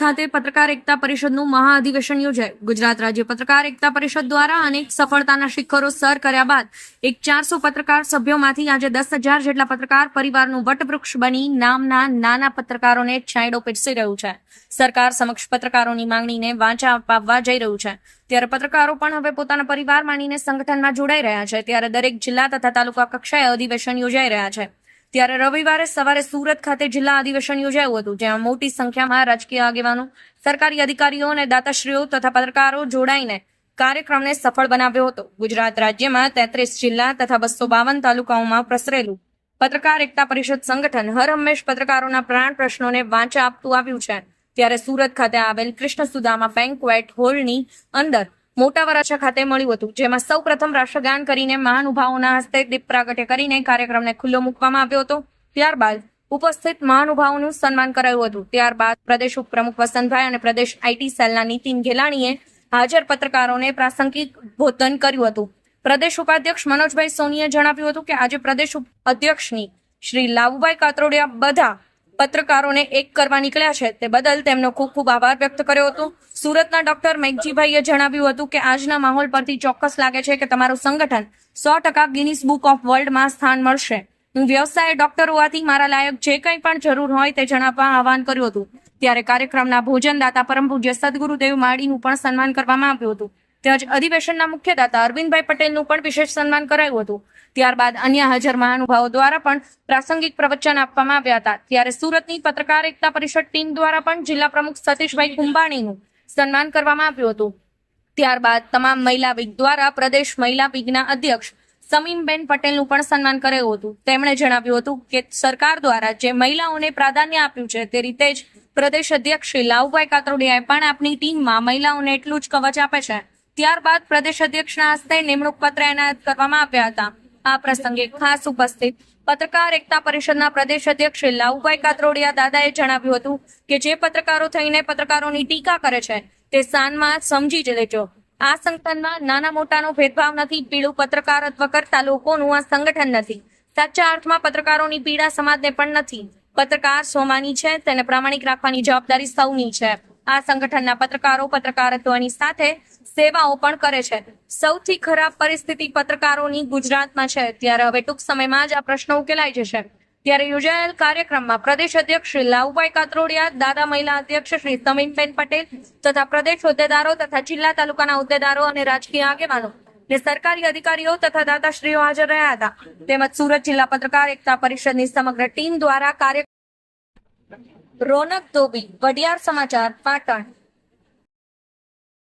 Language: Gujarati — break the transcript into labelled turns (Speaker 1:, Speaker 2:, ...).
Speaker 1: ખાતે પત્રકાર એકતા પરિષદનું મહાઅધિવેશન યોજાયું. ગુજરાત રાજ્ય પત્રકાર એકતા પરિષદ દ્વારા અનેક સફળતાના શિખરો સર કર્યા બાદ 400 પત્રકાર સભ્યોમાંથી આજે 10,000 જેટલા પત્રકાર પરિવારનું વટવૃક્ષ બની નામના નાના પત્રકારોને છાંયડો પીરસી રહ્યું છે. સરકાર સમક્ષ પત્રકારોની માંગણીને વાચા અપાવવા જઈ રહ્યું છે. ત્યારે પત્રકારો પણ હવે પોતાના પરિવાર માનીને સંગઠનમાં જોડાઈ રહ્યા છે. ત્યારે દરેક જિલ્લા તથા તાલુકા કક્ષાએ અધિવેશન યોજાઈ રહ્યા છે. ત્યારે રવિવારે સવારે સુરત ખાતે જિલ્લા અધિવેશન યોજાયું હતું, જેમાં મોટી સંખ્યામાં રાજકીય આગેવાનો, સરકારી અધિકારીઓ અને દાતાશ્રીઓ તથા પત્રકારો જોડાઈને કાર્યક્રમને સફળ બનાવ્યો હતો. ગુજરાત રાજ્યમાં 33 જિલ્લા તથા 252 તાલુકાઓમાં પ્રસરેલું પત્રકાર એકતા પરિષદ સંગઠન હર હંમેશ પત્રકારોના પ્રાણ પ્રશ્નોને વાચા આપતું આવ્યું છે. ત્યારે સુરત ખાતે આવેલ કૃષ્ણ સુદામા બેન્ક્વેટ હોલની અંદર મોટા વરાછા ખાતે મળ્યું હતું, જેમાં સૌ પ્રથમ રાષ્ટ્રગાન કરીને મહાનુભાવોના હસ્તે દીપ પ્રાગટ્ય કરીને કાર્યક્રમને ખુલ્લો મૂકવામાં આવ્યો હતો. ત્યારબાદ ઉપસ્થિત મહાનુભાવોનું સન્માન કરાયું હતું. ત્યારબાદ પ્રદેશ ઉપપ્રમુખ વસંતભાઈ અને પ્રદેશ આઈટી સેલના નીતિન ગેલાણીએ હાજર પત્રકારોને પ્રાસંગિક ઉદ્બોધન કર્યું હતું. પ્રદેશ ઉપાધ્યક્ષ મનોજભાઈ સોનીએ જણાવ્યું હતું કે આજે પ્રદેશ અધ્યક્ષની શ્રી લાવુભાઈ કાતરોડિયા બધા પત્રકારોને એક કરવા નીકળ્યા છે, તે બદલ તેમનો ખૂબ ખૂબ આભાર વ્યક્ત કર્યો હતો. સુરતના ડોક્ટર મેઘજીભાઈએ જણાવ્યું હતું કે આજના માહોલ પરથી ચોક્કસ લાગે છે કે તમારું સંગઠન 100% ગિનીસ બુક ઓફ વર્લ્ડમાં સ્થાન મળશે. હું વ્યવસાય ડોક્ટર હોવાથી મારા લાયક જે કંઈ પણ જરૂર હોય તે જણાવવા આહવાન કર્યું હતું. ત્યારે કાર્યક્રમના ભોજનદાતા પરમ પૂજ્ય સદગુરુદેવ માળીનું પણ સન્માન કરવામાં આવ્યું હતું. તેમજ અધિવેશનના મુખ્ય દાતા અરવિંદભાઈ પટેલનું પણ વિશેષ સન્માન કરાયું હતું. ત્યારબાદ અન્ય હાજર મહાનુભાવો દ્વારા પણ પ્રાસંગિક પ્રવચન આપવામાં આવ્યા હતા. ત્યારે સુરતની પત્રકાર એકતા પરિષદ ટીમ દ્વારા પણ જિલ્લા પ્રમુખ સતીશભાઈ કુંભાણીનું સન્માન કરવામાં આવ્યું હતું. ત્યારબાદ તમામ મહિલા વિંગ દ્વારા પ્રદેશ મહિલા વિંગના અધ્યક્ષ સમીમબેન પટેલનું પણ સન્માન કરાયું હતું. તેમણે જણાવ્યું હતું કે સરકાર દ્વારા જે મહિલાઓને પ્રાધાન્ય આપ્યું છે તે રીતે જ પ્રદેશ અધ્યક્ષ શ્રી લાવુભાઈ કાતરોડિયાએ પણ આપની ટીમમાં મહિલાઓને એટલું જ કવચ આપે છે. ત્યારબાદ પ્રદેશ અધ્યક્ષના હસ્તે નિમણૂક પત્ર એનાયત કરવામાં આવ્યા હતા. આ પ્રસંગે ખાસ ઉપસ્થિત પત્રકાર એકતા પરિષદના પ્રદેશ અધ્યક્ષ શ્રી લાવુભાઈ કાતરોડિયા દાદાએ જણાવ્યું હતું કે જે પત્રકારો થઈને પત્રકારોની ટીકા કરે છે તે સાનમાં સમજી જ લેજો. આ સંગઠનમાં નાના મોટાનો ભેદભાવ નથી. પીળું પત્રકારત્વ કરતા લોકોનું આ સંગઠન નથી. સાચા અર્થમાં પત્રકારોની પીડા સમાજને પણ નથી. પત્રકાર સ્વમાની છે, તેને પ્રામાણિક રાખવાની જવાબદારી સૌની છે. આ સંગઠનના પત્રકારો પત્રકારત્વની સાથે સેવાઓ પણ કરે છે. સૌથી ખરાબ પરિસ્થિતિ પત્રકારોની ગુજરાતમાં છે. ત્યારે હવે ટૂંક સમયમાં જ આ પ્રશ્નો ઉકેલાઈ જશે. ત્યારે યોજાયેલ કાર્યક્રમમાં પ્રદેશ અધ્યક્ષ શ્રી લાવુભાઈ કાતરોડિયા, દાદા મહિલા અધ્યક્ષ શ્રી સમીમબેન પટેલ તથા પ્રદેશ હોદ્દેદારો તથા જિલ્લા તાલુકાના હોદ્દેદારો અને રાજકીય આગેવાનો ને સરકારી અધિકારીઓ તથા દાતાશ્રીઓ હાજર રહ્યા હતા. તેમજ સુરત જિલ્લા પત્રકાર એકતા પરિષદની સમગ્ર ટીમ દ્વારા કાર્ય. રોનક ધોબી, વઢિયાર સમાચાર, પાટણ.